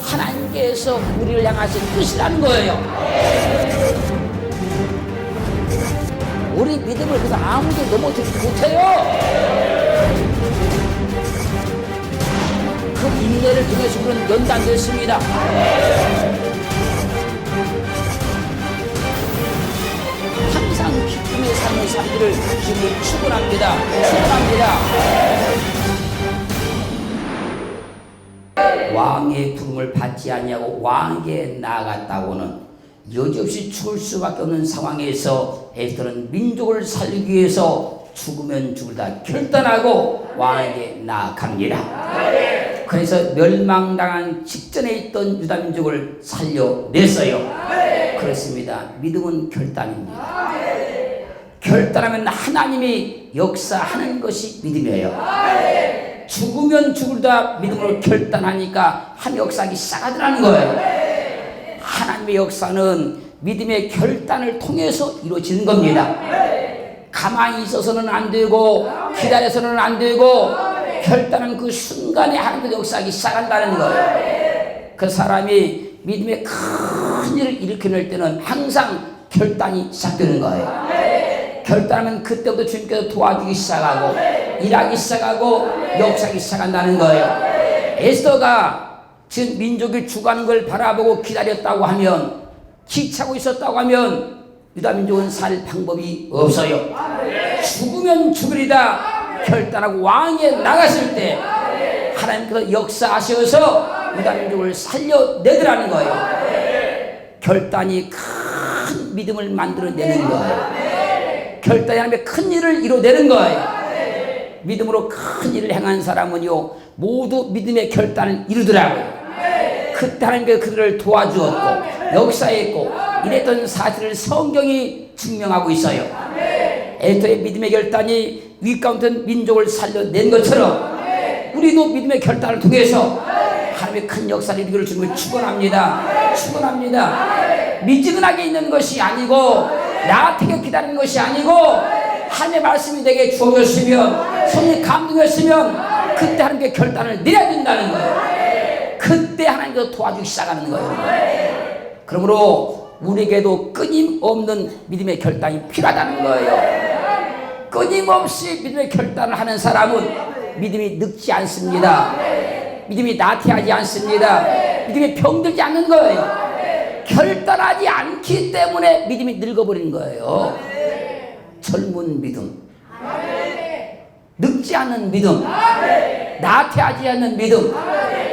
하나님께서 우리를 향하신 뜻이라는 거예요. 우리 믿음을 그래서 아무도 넘어뜨리지 못해요. 그 인내를 통해서 우리는 연단됐습니다. 항상 기쁨의 삶을 살기를 주님을 축원합니다. 왕의 부름을 받지 아니하고 왕에게 나아갔다고는 여지없이 죽을 수밖에 없는 상황에서 에스더는 민족을 살리기 위해서 죽으면 죽을다 결단하고 왕에게 나아갑니다. 그래서 멸망당한 직전에 있던 유다 민족을 살려냈어요. 그렇습니다. 믿음은 결단입니다. 결단하면 하나님이 역사하는 것이 믿음이에요. 죽으면 죽을다 믿음으로 결단하니까 한 역사하기 시작하더라는 거예요. 하나님의 역사는 믿음의 결단을 통해서 이루어지는 겁니다. 가만히 있어서는 안 되고 기다려서는 안 되고 결단은 그 순간에 하나님의 역사하기 시작한다는 거예요. 그 사람이 믿음의 큰 일을 일으켜낼 때는 항상 결단이 시작되는 거예요. 결단하면 그때부터 주님께서 도와주기 시작하고 일하기 시작하고 역사하기 시작한다는 거예요. 에스더가 지금 민족이 죽어가는 걸 바라보고 기다렸다고 하면, 기차고 있었다고 하면 유다 민족은 살 방법이 없어요. 죽으면 죽으리다 결단하고 왕에 나갔을 때 하나님께서 역사하셔서 유다 민족을 살려내더라는 거예요. 결단이 큰 믿음을 만들어내는 거예요. 결단이 하나님의 큰 일을 이루어내는 거예요. 믿음으로 큰 일을 행한 사람은요 모두 믿음의 결단을 이루더라고요. 그때 하나님께서 그들을 도와주었고 역사했고 이랬던 사실을 성경이 증명하고 있어요. 에스더의 믿음의 결단이 위가운데 민족을 살려낸 것처럼 우리도 믿음의 결단을 통해서 하나님의 큰 역사를 이루기를 주님을 축원합니다. 미지근하게 있는 것이 아니고 나한테 기다리는 것이 아니고 하나님의 말씀이 내게 주어졌으면 손이 감동했으면 그때 하나님께 결단을 내려야 된다는 거예요. 그때 하나님께서 도와주기 시작하는 거예요. 그러므로 우리에게도 끊임없는 믿음의 결단이 필요하다는 거예요. 끊임없이 믿음의 결단을 하는 사람은 믿음이 늙지 않습니다. 믿음이 나태하지 않습니다. 믿음이 병들지 않는 거예요. 결단하지 않기 때문에 믿음이 늙어버리는 거예요. 젊은 믿음, 늙지 않는 믿음, 나태하지 않는 믿음,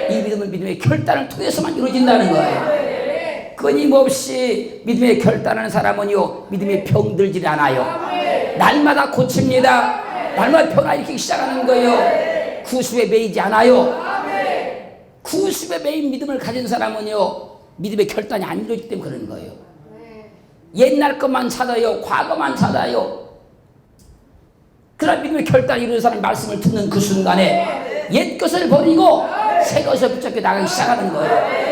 이 믿음은 믿음의 결단을 통해서만 이루어진다는 거예요. 끊임없이 믿음의 결단하는 사람은요 믿음이 병들지 않아요. 날마다 고칩니다. 날마다 변화일으키기 시작하는 거예요. 구습에 매이지 않아요. 구습에 매인 믿음을 가진 사람은요 믿음의 결단이 안 이루어지기 때문에 그런 거예요. 옛날 것만 찾아요. 과거만 찾아요. 그러나 믿음의 결단이 이루어진 사람이 말씀을 듣는 그 순간에 옛 것을 버리고 새 것을 붙잡고 나가기 시작하는 거예요.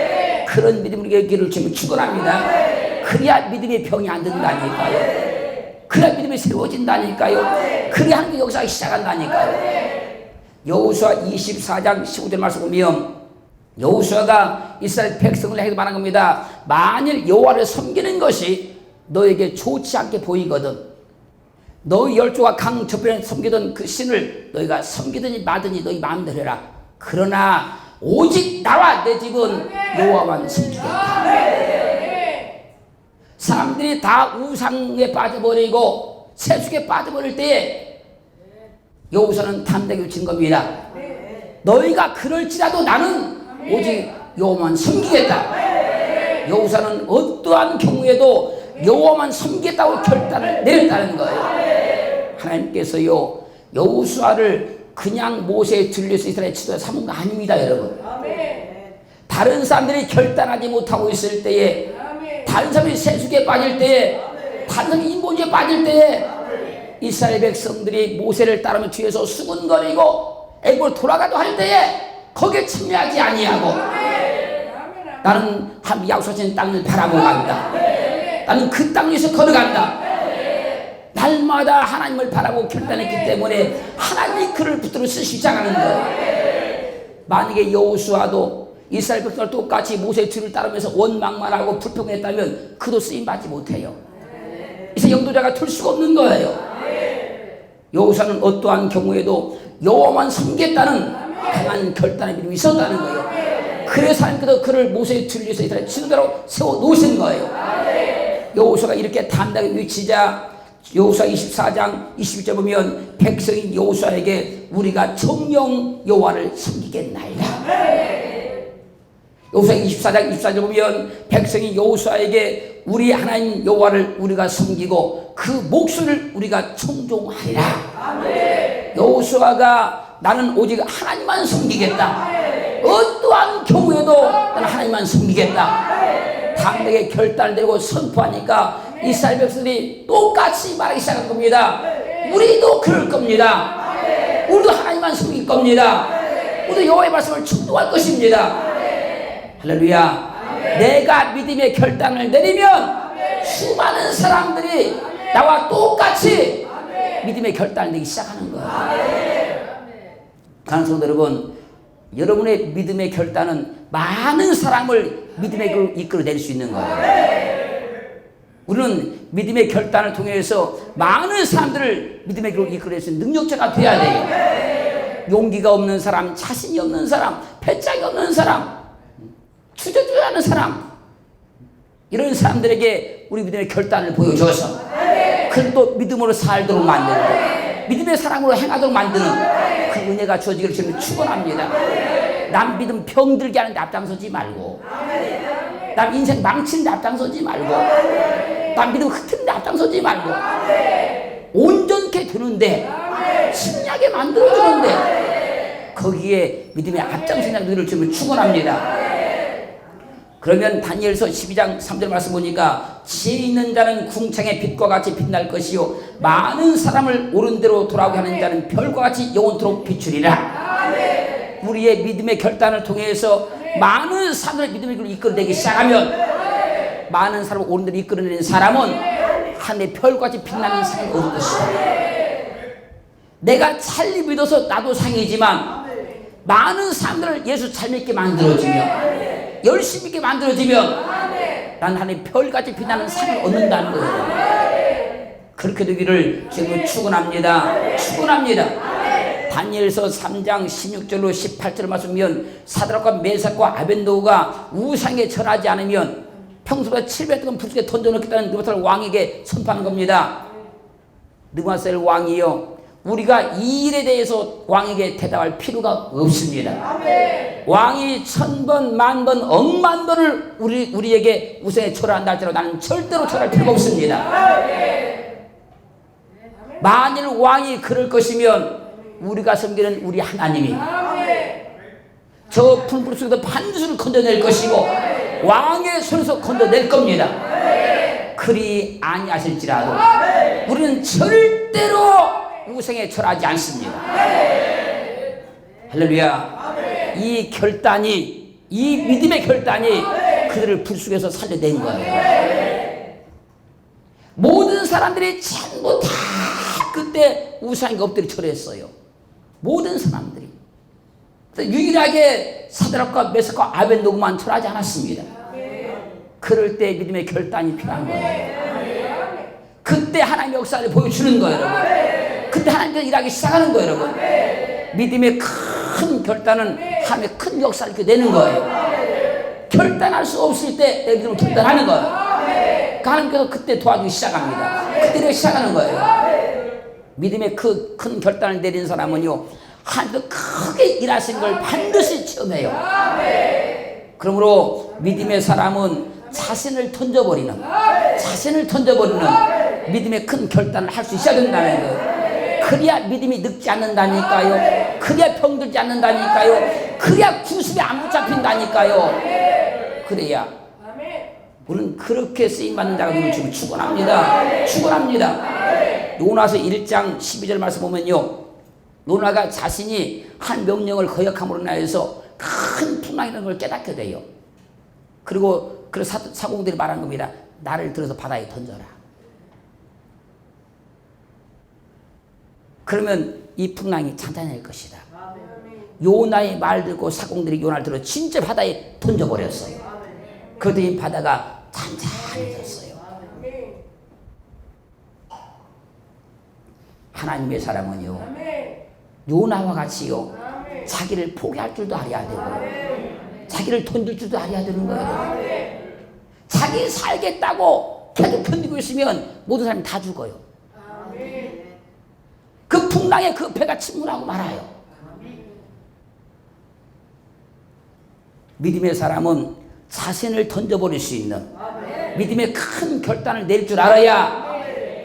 그런 믿음을 길을 주면 축원합니다. 그래야 믿음의 병이 안 든다니까요. 그래야 믿음이 새로워진다니까요. 그래야 하나님의 역사가 시작한다니까요. 여호수아 24장 15절 말씀 보면 여호수아가 이스라엘 백성을 향해서 말한 겁니다. 만일 여호와를 섬기는 것이 너에게 좋지 않게 보이거든 너희 열조가 강 저편에 섬기던 그 신을 너희가 섬기든지 말든지 너희 마음대로 해라. 그러나 오직 나와 내 집은 여호와만 섬기겠다. 사람들이 다 우상에 빠져버리고 세속에 빠져버릴 때에 여호수아는 담대하게 외친 겁니다. 너희가 그럴지라도 나는 오직 여호와만 섬기겠다. 여호수아는 어떠한 경우에도 여호와만 섬기겠다고 결단을 내렸다는 거예요. 하나님께서요 여호수아를 그냥 모세의 들려서 이스라엘 지도자 삼은 거 아닙니다, 여러분. 다른 사람들이 결단하지 못하고 있을 때에, 다른 사람이 세속에 빠질 때에, 다른 사람이 인본주의에 빠질 때에 이스라엘 백성들이 모세를 따르며 뒤에서 수군거리고 애굽으로 돌아가도 할 때에 거기에 참여하지 아니하고 나는 하나님 약속하신 땅을 바라보고 간다. 나는 그 땅 위에서 걸어간다. 날마다 하나님을 바라보고 결단했기 때문에 하나님이 그를 붙들어 쓰시기 시작하는 거예요. 만약에 여호수아도 이스라엘 백성을 똑같이 모세의 뒤를 따르면서 원망만하고 불평했다면 그도 쓰임받지 못해요. 이제 영도자가 될 수가 없는 거예요. 여호수아는 어떠한 경우에도 여호와만 섬기겠다는 강한 결단의 믿음이 있었다는 거예요. 그래서 하나님께서 그를 모세의 뒤를 위해서 이스라엘 지도자로 세워놓으신 거예요. 여호수아가 이렇게 담대하게 외치자 여호수아 24장 21절 보면 백성인 여호수아에게 우리가 정령 여호와를 섬기겠나이다. 여호수아 24장 24절 보면 백성인 여호수아에게 우리 하나님 여호와를 우리가 섬기고 그 목소리를 우리가 청종하리라. 여호수아가 나는 오직 하나님만 섬기겠다. 어떠한 경우에도 나는 하나님만 섬기겠다. 담대하게 결단을 내리고 선포하니까 이스라엘 백성들이 똑같이 말하기 시작한 겁니다. 우리도 그럴 겁니다. 우리도 하나님만 섬길 겁니다. 우리도 여호와의 말씀을 충동할 것입니다. 할렐루야. 내가 믿음의 결단을 내리면 수많은 사람들이 나와 똑같이 믿음의 결단을 내기 시작하는 거예요. 사랑하는 성도 여러분, 여러분의 믿음의 결단은 많은 사람을 믿음의 길로 이끌어낼 수 있는 거예요. 우리는 믿음의 결단을 통해서 많은 사람들을 믿음의 길로 이끌어낼 수 있는 능력자가 되어야 돼요. 용기가 없는 사람, 자신이 없는 사람, 배짱이 없는 사람, 주저주저하는 사람, 이런 사람들에게 우리 믿음의 결단을 보여줘서 그를 또 믿음으로 살도록 만들고 믿음의 사랑으로 행하도록 만드는 그 은혜가 주어지기를 주님 축원합니다. 남 믿음 병들게 하는 데 앞장서지 말고, 남 인생 망치는 데 앞장서지 말고, 남 믿음 흐트는 데 앞장서지 말고, 온전케 되는데 신약에 만들어주는데 거기에 믿음의 앞장서는 우리를 주님 축원합니다. 그러면 다니엘서 12장 3절 말씀 보니까 지혜 있는 자는 궁창의 빛과 같이 빛날 것이요 많은 사람을 옳은 대로 돌아오게 하는 자는 별과 같이 영원토록 비추리라. 우리의 믿음의 결단을 통해서 많은 사람들의 믿음의 길로 이끌어내기 시작하면 많은 사람을 옳은 대로 이끌어내는 사람은 하늘의 별과 같이 빛나는 상을 얻을 것이다. 내가 찰리 믿어서 나도 상이지만 많은 사람들을 예수 잘 믿게 만들어주며 열심히 있게 만들어지면 난 하나님의 별같이 빛나는 상을 얻는다는 거예요. 그렇게 되기를 지금 축원합니다. 축원합니다. 다니엘서 3장 16절로 18절 말씀이면 사드락과 메삭과 아벤노고가 우상에 절하지 않으면 평소보다 700톤 불속에 던져놓겠다는 느부갓네살 왕에게 선포하는 겁니다. 느부갓네살 왕이요, 우리가 이 일에 대해서 왕에게 대답할 필요가 없습니다. 왕이 1000번, 10,000번, 억만 번을 우리에게 우상에 절한다 할지라도 나는 절대로 절할 필요가 없습니다. 만일 왕이 그럴 것이면 우리가 섬기는 우리 하나님이 저 풀불 속에서 반드시 건져낼 것이고 왕의 손에서 건져낼 겁니다. 그리 아니하실지라도 우리는 절대로 우상에 절하지 않습니다. 할렐루야. 이 결단이, 이 믿음의 결단이 그들을 불 속에서 살려낸 거예요. 모든 사람들이 전부 다 그때 우상에 엎드려 절했어요. 모든 사람들이. 유일하게 사드락과 메삭과 아벤노고만 절하지 않았습니다. 그럴 때 믿음의 결단이 필요한 거예요. 그때 하나님의 역사를 보여주는 거예요, 여러분. 그때 하나님께서 일하기 시작하는 거예요, 여러분. 믿음의 큰 결단은 하나님의 큰 역사를 이렇게 내는 거예요. 결단할 수 없을 때 내 믿음을 결단하는 거예요. 하나님께서 그때 도와주기 시작합니다. 그때 시작하는 거예요. 믿음의 큰 결단을 내린 사람은요, 하나님께서 크게 일하신 걸 반드시 체험해요. 그러므로 믿음의 사람은 자신을 던져버리는 믿음의 큰 결단을 할 수 있어야 된다는 거예요. 그래야 믿음이 늙지 않는다니까요. 그래야 병들지 않는다니까요. 그래야 구습에 안 붙잡힌다니까요. 그래야 우리는 그렇게 쓰임받는 자가 되는 줄 축원합니다. 축원합니다. 요나서 1장 12절 말씀 보면요, 요나가 자신이 한 명령을 거역함으로 인하여서 큰 풍랑이라는 걸 깨닫게 돼요. 그리고 사공들이 말한 겁니다. 나를 들어서 바다에 던져라. 그러면 이 풍랑이 잔잔해질 것이다. 요나의 말 듣고 사공들이 요나를 들어 진짜 바다에 던져버렸어요. 그랬더니 바다가 잔잔해졌어요. 하나님의 사람은요, 요나와 같이요, 자기를 포기할 줄도 알아야 되고 자기를 던질 줄도 알아야 되는 거예요. 자기 살겠다고 계속 견디고 있으면 모든 사람이 다 죽어요. 그 풍랑에 그 배가 침몰하고 말아요. 믿음의 사람은 자신을 던져버릴 수 있는 믿음의 큰 결단을 내릴 줄 알아야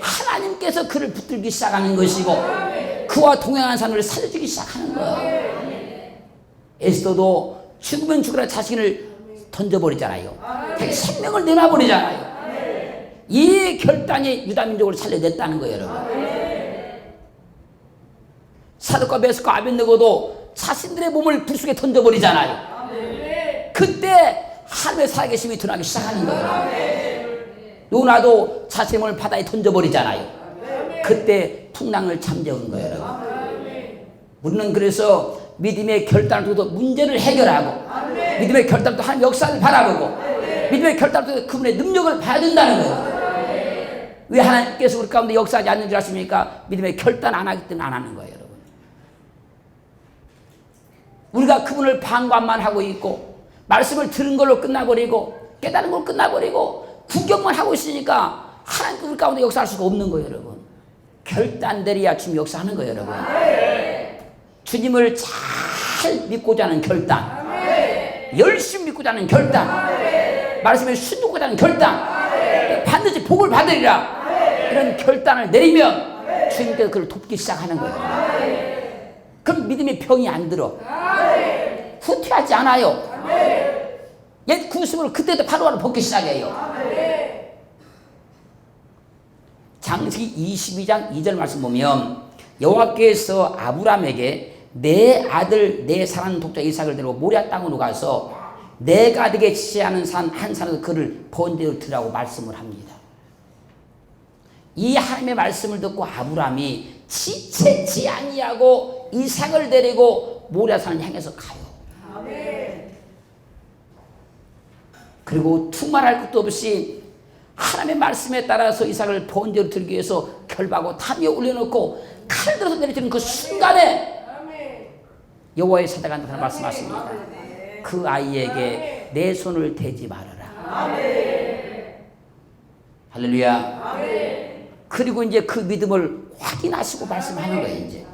하나님께서 그를 붙들기 시작하는 것이고 그와 동행하는 사람을 살려주기 시작하는 거예요. 에스더도 죽으면 죽으라 자신을 던져버리잖아요. 자기 생명을 내놔버리잖아요. 이 결단이 유다민족을 살려냈다는 거예요, 여러분. 사독과 메스과 아벤느고도 자신들의 몸을 불 속에 던져버리잖아요. 그때 하늘의 살아계심이 드러나기 시작하는 거예요. 요나도 자신의 몸을 바다에 던져버리잖아요. 그때 풍랑을 잠재우는 거예요, 여러분. 우리는 그래서 믿음의 결단을 통해서 문제를 해결하고 믿음의 결단을 통해 하나님의 역사를 바라보고 믿음의 결단을 통해서 그분의 능력을 봐야 된다는 거예요. 왜 하나님께서 우리 가운데 역사하지 않는 줄 아십니까? 믿음의 결단 안 하기 때문에 안 하는 거예요, 여러분. 우리가 그분을 방관만 하고 있고 말씀을 들은 걸로 끝나버리고 깨달은 걸로 끝나버리고 구경만 하고 있으니까 하나님 우리 가운데 역사할 수가 없는 거예요, 여러분. 결단 내려야 주님 역사하는 거예요, 여러분. 주님을 잘 믿고자 하는 결단, 열심히 믿고자 하는 결단, 말씀에 순종하고자 하는 결단, 반드시 복을 받으리라, 이런 결단을 내리면 주님께서 그를 돕기 시작하는 거예요. 그럼 믿음의 병이 안 들어. 후퇴하지 않아요. 옛 구습으로 그때도 바로바로 벗기 시작해요. 창세기 22장 2절 말씀 보면 여호와께서 아브라함에게 내 아들 내 사랑하는 독자 이삭을 데리고 모리아 땅으로 가서 내가 네게 지시하는 산 한 산에서 그를 번제로 드리라고 말씀을 합니다. 이 하나님의 말씀을 듣고 아브라함이 지체치 아니하고 이삭을 데리고 모리아 산을 향해서 가요. 그리고 두말할 것도 없이 하나님의 말씀에 따라서 이삭을 번제로 드리기 위해서 결박하고 담 위에 올려놓고 칼을 들어서 내리치는 그 순간에 여호와의 사자가 나타나 말씀하십니다. 그 아이에게 내 손을 대지 말아라. 할렐루야. 그리고 이제 그 믿음을 확인하시고 말씀하는 거예요. 이제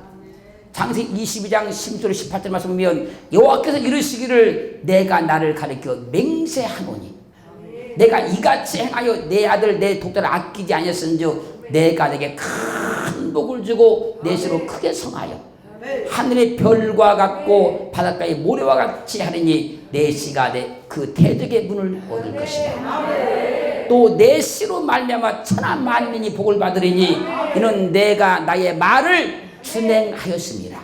창세기 22장 16절 18절 말씀 보면 여호와께서 이르시기를 내가 나를 가리켜 맹세하노니 내가 이같이 행하여 내 아들 내 독자를 아끼지 아니했은즉 내가 내게 큰 복을 주고 내 시로 크게 성하여 하늘의 별과 같고 바닷가의 모래와 같이 하리니 내 씨가 그 대적의 문을 얻을 것이다. 또 내 씨로 말미암아 천하 만민이 복을 받으리니 이는 내가 나의 말을 준행하였습니다.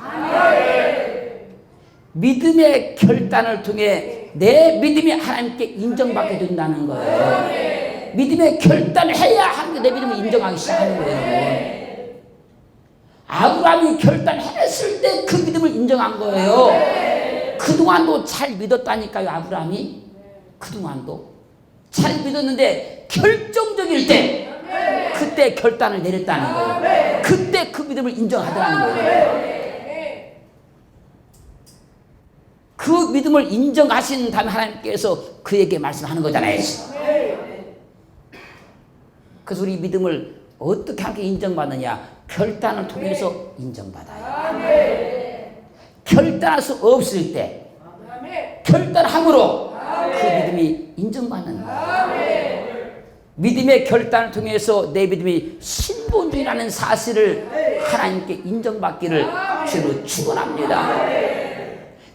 믿음의 결단을 통해 내 믿음이 하나님께 인정받게 된다는 거예요. 믿음의 결단을 해야 하나님께 내 믿음을 인정하기 시작하는 거예요. 아브라함이 결단했을 때 그 믿음을 인정한 거예요. 그동안도 잘 믿었다니까요. 아브라함이 그동안도 잘 믿었는데 결정적일 때 그때 결단을 내렸다는 거예요. 그때 그 믿음을 인정하더라는 거예요. 그 믿음을 인정하신 다음에 하나님께서 그에게 말씀하는 거잖아요. 그래서 우리 믿음을 어떻게 하게 인정받느냐? 결단을 통해서 인정받아요. 결단할 수 없을 때 결단함으로 그 믿음이 인정받는 거예요. 믿음의 결단을 통해서 내 믿음이 신본주의라는 사실을 하나님께 인정받기를 주로 축원합니다.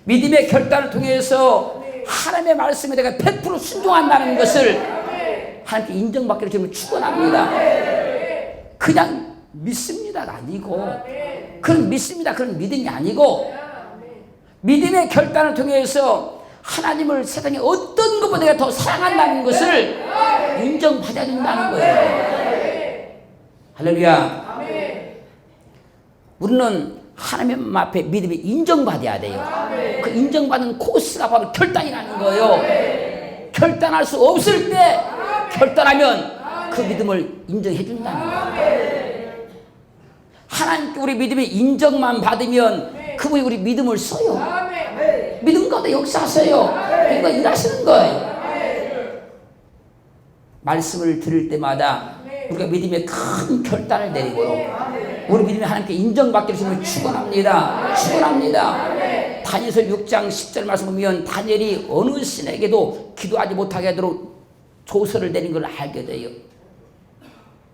믿음의 결단을 통해서 하나님의 말씀에 내가 100% 순종한다는 것을 하나님께 인정받기를 주로 축원합니다. 그냥 믿습니다가 아니고 그런 믿습니다 그런 믿음이 아니고 믿음의 결단을 통해서 하나님을 세상에 어떤 것보다 내가 더 사랑한다는 것을 인정받아야 된다는 거예요. 할렐루야. 우리는 하나님 앞에 믿음이 인정받아야 돼요. 그 인정받는 코스가 바로 결단이라는 거예요. 결단할 수 없을 때 결단하면 그 믿음을 인정해 준다는 거예요. 하나님께 우리 믿음이 인정만 받으면 그분이 우리 믿음을 써요. 믿음 가운데 역사하세요. 그러니까 일하시는 거예요. 말씀을 들을 때마다 우리가 믿음의 큰 결단을 내리고 우리 믿음이 하나님께 인정받기를 주면 축원합니다. 축원합니다. 다니엘서 6장 10절 말씀 보면 다니엘이 어느 신에게도 기도하지 못하게 하도록 조서를 내린 걸 알게 돼요.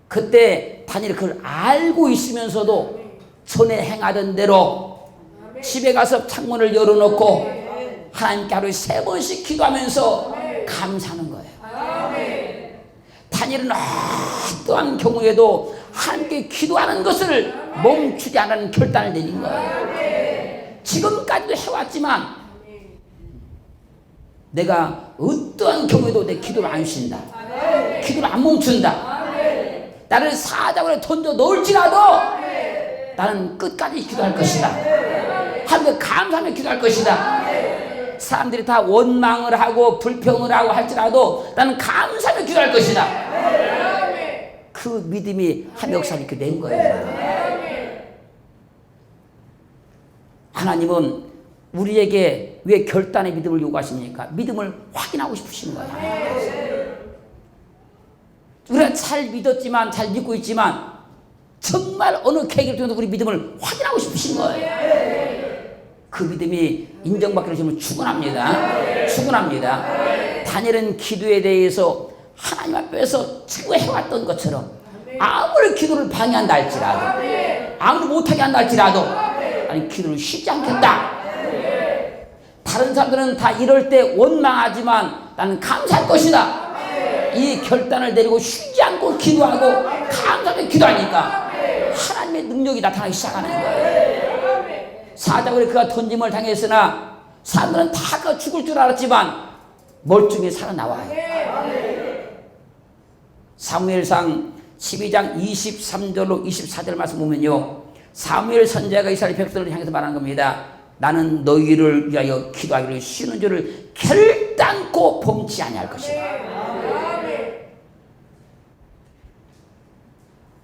그때 다니엘이 그걸 알고 있으면서도 전에 행하던 대로 집에 가서 창문을 열어놓고 하나님께 하루에 3번씩 기도하면서 감사하는 거예요. 다니엘은 어떠한 경우에도 하나님께 기도하는 것을 멈추지 않는 결단을 내린 거예요. 지금까지도 해왔지만 내가 어떠한 경우에도 내 기도를 안 쉰다. 기도를 안 멈춘다. 나를 사자굴에 던져 넣을지라도 나는 끝까지 기도할 것이다. 하나님께 감사하며 기도할 것이다. 사람들이 다 원망을 하고 불평을 하고 할지라도 나는 감사하며 기도할 것이다. 그 믿음이 한 역사를 이렇게 낸 거예요. 하나님은 우리에게 왜 결단의 믿음을 요구하십니까? 믿음을 확인하고 싶으신 거예요. 우리가 잘 믿었지만, 잘 믿고 있지만 정말 어느 계기를 통해서 우리 믿음을 확인하고 싶으신 거예요. 그 믿음이 인정받기를 주면 축원합니다. 축원합니다. 다니엘은 기도에 대해서 하나님 앞에서 추구해왔던 것처럼 아무리 기도를 방해한다 할지라도 아무리 못하게 한다 할지라도 아니 기도를 쉬지 않겠다. 다른 사람들은 다 이럴 때 원망하지만 나는 감사할 것이다. 이 결단을 내리고 쉬지 않고 기도하고 감사하며 기도하니까 하나님의 능력이 나타나기 시작하는 거예요. 사자굴에 그가 던짐을 당했으나 사람들은 다 그 죽을 줄 알았지만 멀쩡히 살아나와요. 사무엘상 12장 23절로 24절 말씀 보면요, 사무엘 선지자가 이스라엘 백성을 향해서 말한 겁니다. 나는 너희를 위하여 기도하기를 쉬는 줄을 결단코 범치 아니할 것이다.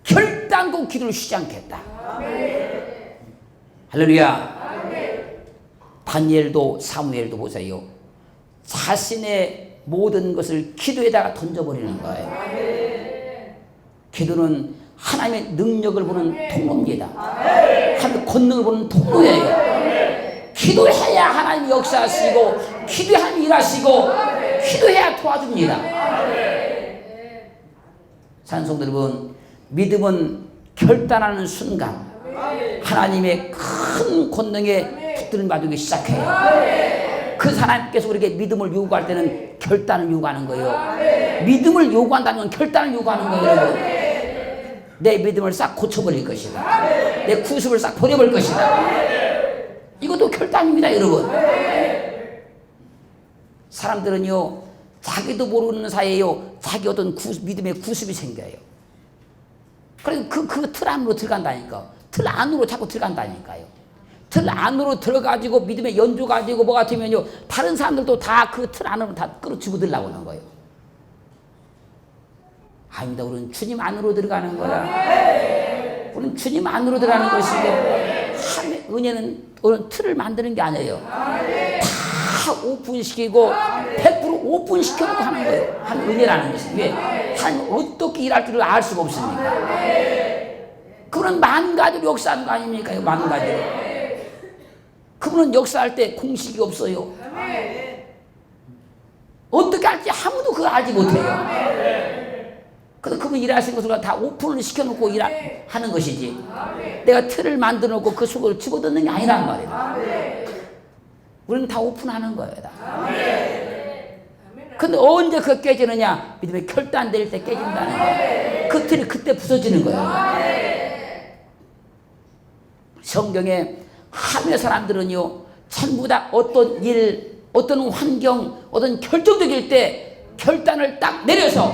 결단코 기도를 쉬지 않겠다. 할렐루야. 다니엘도 사무엘도 보세요. 자신의 모든 것을 기도에다가 던져버리는 거예요. 기도는 하나님의 능력을 보는 통로입니다. 하나님의 권능을 보는 통로예요. 기도해야 하나님이 역사하시고 기도해야 하나님이 일하시고 기도해야 도와줍니다. 찬송들 여러분, 믿음은 결단하는 순간 하나님의 큰 권능에 붙들림 받기 시작해요. 그 하나님께서 우리에게 믿음을 요구할 때는 결단을 요구하는 거예요. 믿음을 요구한다면 결단을 요구하는 거예요. 여러분. 내 믿음을 싹 고쳐버릴 것이다. 내 구습을 싹 버려버릴 것이다. 이것도 결단입니다, 여러분. 사람들은요, 자기도 모르는 사이에요, 자기 어떤 믿음의 구습이 생겨요. 그래서 그 틀 안으로 들어간다니까. 틀 안으로 자꾸 들어간다니까요. 틀 안으로 들어가지고 믿음의 연주 가지고 뭐 같으면요, 다른 사람들도 다 그 틀 안으로 다 끌어집어들려고 하는 거예요. 아닙니다. 우리는 주님 안으로 들어가는 거야. 우리는 주님 안으로 들어가는 것이고, 하나님의 은혜는 어느 틀을 만드는 게 아니에요. 다 오픈시키고 100% 오픈시켜놓고 하는 거예요. 하나님 은혜라는 것은. 왜? 하나님 어떻게 일할 줄을 알 수가 없습니까? 그분은 만 가지로 역사하는 거 아닙니까? 만 가지로. 그분은 역사할 때 공식이 없어요. 어떻게 할지 아무도 그걸 알지 못해요. 그래서 그분 일하시는 것을 다 오픈을 시켜놓고 하는 것이지. 내가 틀을 만들어 놓고 그 속으로 집어넣는 게 아니란 말이에요. 우리는 다 오픈하는 거예요. 근데 언제 그거 깨지느냐? 믿음의 결단될 때 깨진다는 거예요. 그 틀이 그때 부서지는 거예요. 성경에 하나님의 사람들은요, 전부 다 어떤 일, 어떤 환경, 어떤 결정적일 때 결단을 딱 내려서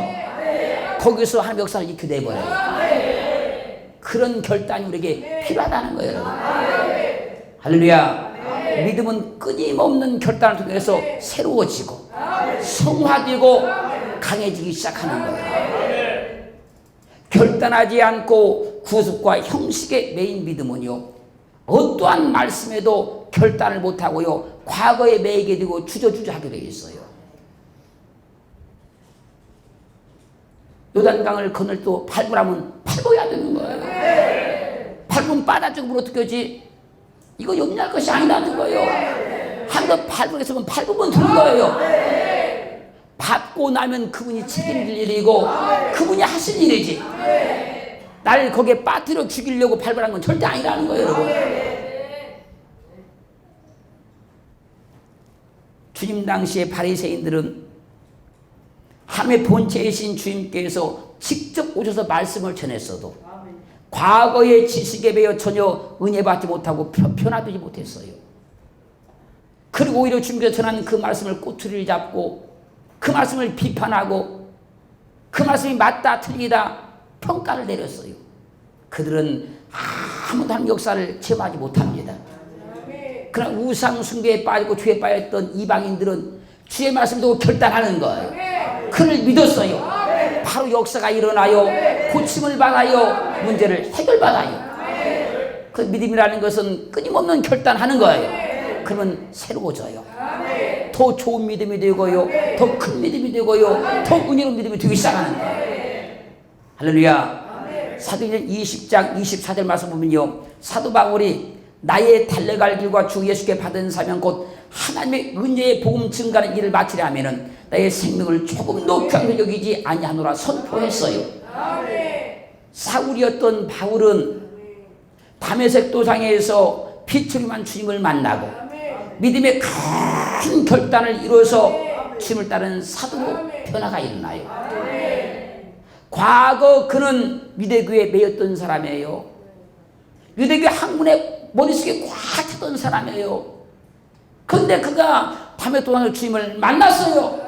거기서 하나님의 역사를 이렇게 내버려요. 그런 결단이 우리에게 필요하다는 거예요, 여러분. 할렐루야. 믿음은 끊임없는 결단을 통해서 새로워지고 성화되고 강해지기 시작하는 거예요. 결단하지 않고 구습과 형식에 매인 믿음은요, 어떠한 말씀에도 결단을 못하고요, 과거에 매이게 되고 주저주저하게 되어 있어요. 요단강을 건널 때 밟으라면 밟아야 되는 거예요. 밟으면 빠다죽으면 어떻게 하지? 이거 용납할 것이 아니라는 거예요. 한번 밟으겠으면 밟으면 되는 거예요. 밟고 나면 그분이 책임질 일이고 그분이 하실 일이지. 나를 거기에 빠뜨려 죽이려고 밟으라는 건 절대 아니라는 거예요, 여러분. 주님 당시에 바리새인들은 함의 본체이신 주님께서 직접 오셔서 말씀을 전했어도 과거의 지식에 매여 전혀 은혜 받지 못하고 변화되지 못했어요. 그리고 오히려 주님께서 전한 그 말씀을 꼬투리를 잡고 그 말씀을 비판하고 그 말씀이 맞다 틀리다 평가를 내렸어요. 그들은 아무도 하는 역사를 체험하지 못합니다. 그러나 우상 숭배에 빠지고 죄에 빠졌던 이방인들은 주의 말씀을 두고 결단하는 거예요. 그를 믿었어요. 바로 역사가 일어나요. 고침을 받아요. 문제를 해결받아요. 그 믿음이라는 것은 끊임없는 결단하는 거예요. 그러면 새로워져요. 더 좋은 믿음이 되고요, 더 큰 믿음이 되고요, 더 은혜로운 믿음이 되기 시작하는 거예요. 할렐루야. 사도행전 20장 24절 말씀 보면요, 사도 바울이 나의 달려갈 길과 주 예수께 받은 사명 곧 하나님의 은혜의 복음 증가하는 일을 마치려 하면은 나의 생명을 조금도 귀하게 여기지 아니하노라 선포했어요. 사울이었던 바울은 다메섹 도상에서 비추리만 주님을 만나고 믿음의 큰 결단을 이루어서 주님을 따르는 사도로 변화가 일어나요. 과거 그는 유대교에 매였던 사람이에요. 유대교 학문에 머릿속에 꽉 찼던 사람이에요. 그런데 그가 다메섹 도상에서 주님을 만났어요.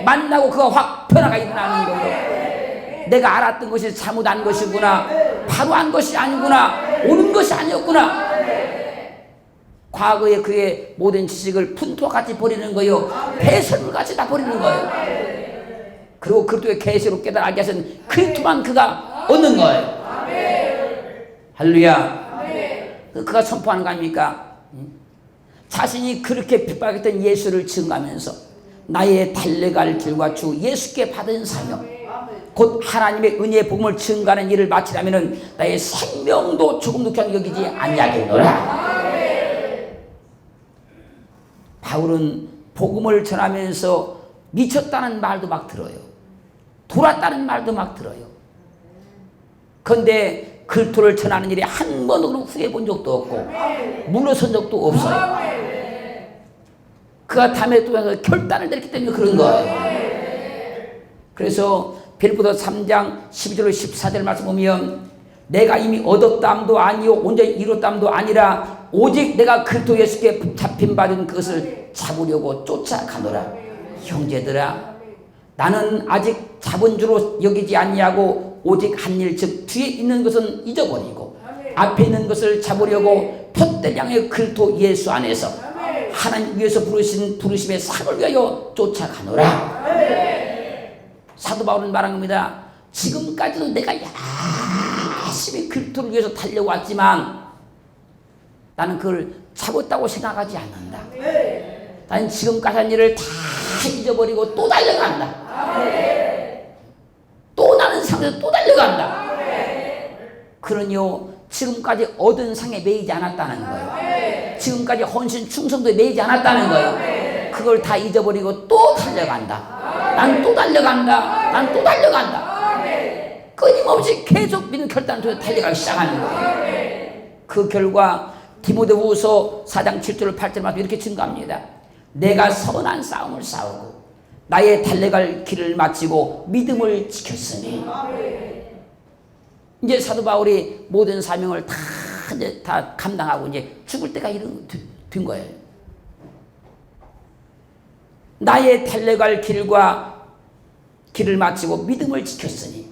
만나고 그가 확 변화가 일어나는 거예요. 내가 알았던 것이 잘못한 것이구나, 바로 한 것이 아니구나, 옳은 것이 아니었구나. 과거에 그의 모든 지식을 분토와 같이 버리는 거예요. 배설물 같이 다 버리는 거예요. 그리고 그리스도의 계시로 깨달게 하신 그리스도만 그가 얻는 거예요. 할렐루야. 그가 선포하는 거 아닙니까? 자신이 그렇게 핍박했던 예수를 증거하면서 나의 달려갈 길과 주 예수께 받은 사명 곧 하나님의 은혜의 복음을 증거하는 일을 마치려면 나의 생명도 조금도 귀하게 여기지 아니하겠노라. 바울은 복음을 전하면서 미쳤다는 말도 막 들어요. 돌았다는 말도 막 들어요. 그런데 그리스도를 전하는 일이 한 번도 후회해 본 적도 없고 물러선 적도 없어요. 그가 다메섹 도상에서 결단을 내렸기 때문에 그런 거예요. 그래서 빌립보서 3장 12절 14절 말씀 보면 내가 이미 얻었담도 아니요 온전히 이뤘담도 아니라 오직 내가 그리스도 예수께 잡힌 받은 그것을 잡으려고 쫓아가노라. 형제들아, 나는 아직 잡은 줄로 여기지 아니하고 오직 한 일 즉 뒤에 있는 것은 잊어버리고 앞에 있는 것을 잡으려고 푯대 향해 그리스도 예수 안에서 하나님 위에서 부르신 부르심의 상을 위하여 쫓아가노라. 사도 바울은 말한 겁니다. 지금까지도 내가 열심히 그리스도를 위해서 달려왔지만 나는 그걸 잡았다고 생각하지 않는다. 나는 지금까지 한 일을 다 잊어버리고 또 달려간다. 또 나는 상에서 또 달려간다. 그러니요, 지금까지 얻은 상에 매이지 않았다는 거예요. 지금까지 헌신 충성도에 매이지 않았다는 거예요. 그걸 다 잊어버리고 또 달려간다. 난 또 달려간다. 난 또 달려간다. 끊임없이 계속 믿는 결단을 통해 달려가기 시작하는 거예요. 그 결과 디모데후서 4장 7절 8절 말씀 이렇게 증거합니다. 내가 선한 싸움을 싸우고 나의 달려갈 길을 마치고 믿음을 지켰으니. 이제 사도 바울이 모든 사명을 다 감당하고 이제 죽을 때가 된 거예요. 나의 달려갈 길을 마치고 믿음을 지켰으니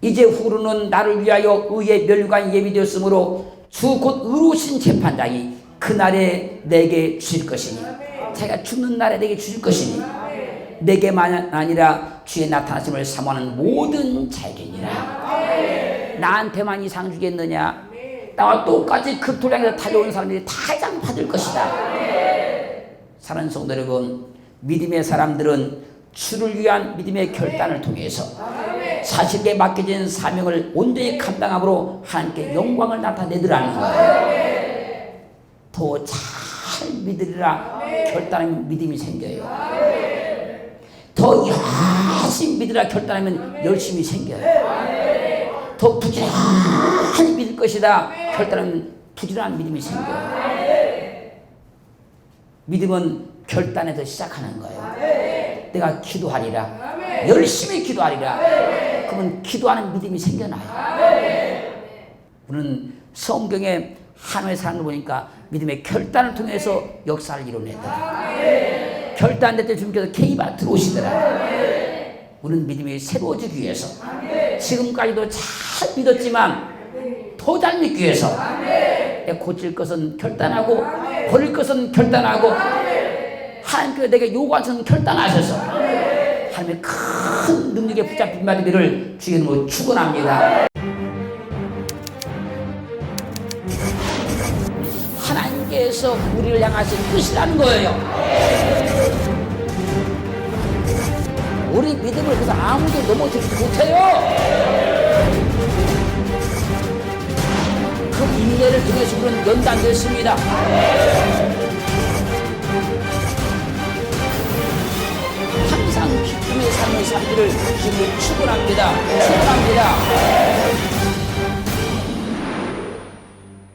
이제 후로는 나를 위하여 의의 멸류관이 예비되었으므로 주 곧 의로우신 재판장이 그날에 내게 주실 것이니 자기가 죽는 날에 내게 주실 것이니 내게만 아니라 주의 나타나심을 사모하는 모든 자에게니라. 나한테만 이상 주겠느냐? 나와 똑같이 그 도량에서 달려오는 사람들이 다 이상 받을 것이다. 사랑하는 성도 여러분, 믿음의 사람들은 주를 위한 믿음의 결단을 통해서 자신에게 맡겨진 사명을 온전히 감당함으로 하나님께 영광을 나타내더라는 거예요. 더 잘 믿으리라 결단하면 믿음이 생겨요. 더 열심히 믿으라 결단하면 열심히 생겨요. 더 부지런히 믿을 것이다 결단하면 부지런한 믿음이 생겨요. 믿음은 결단에서 시작하는 거예요. 내가 기도하리라, 열심히 기도하리라, 그러면 기도하는 믿음이 생겨나요. 우리는 성경에 하나님의 사람을 보니까 믿음의 결단을 통해서 역사를 이뤄내더라. 결단될 때 주님께서 개입하여 들어오시더라. 우리는 믿음이 새로워지기 위해서 지금까지도 잘 믿었지만 더 잘 믿기 위해서 고칠 것은 결단하고 버릴 것은 결단하고 하나님께서 내게 요구한 것은 결단하셔서 하나님의 큰 능력에 붙잡힌 바들을 주의 이름으로 축원합니다. 하나님께서 우리를 향하신 뜻이라는 거예요. 우리 믿음을 그래서 아무도 넘어뜨리지 못해요. 그 인내를 통해서 우리는 연단됐습니다. 항상 기쁨의 삶의 삶들을 주님을 축원합니다. 축원합니다.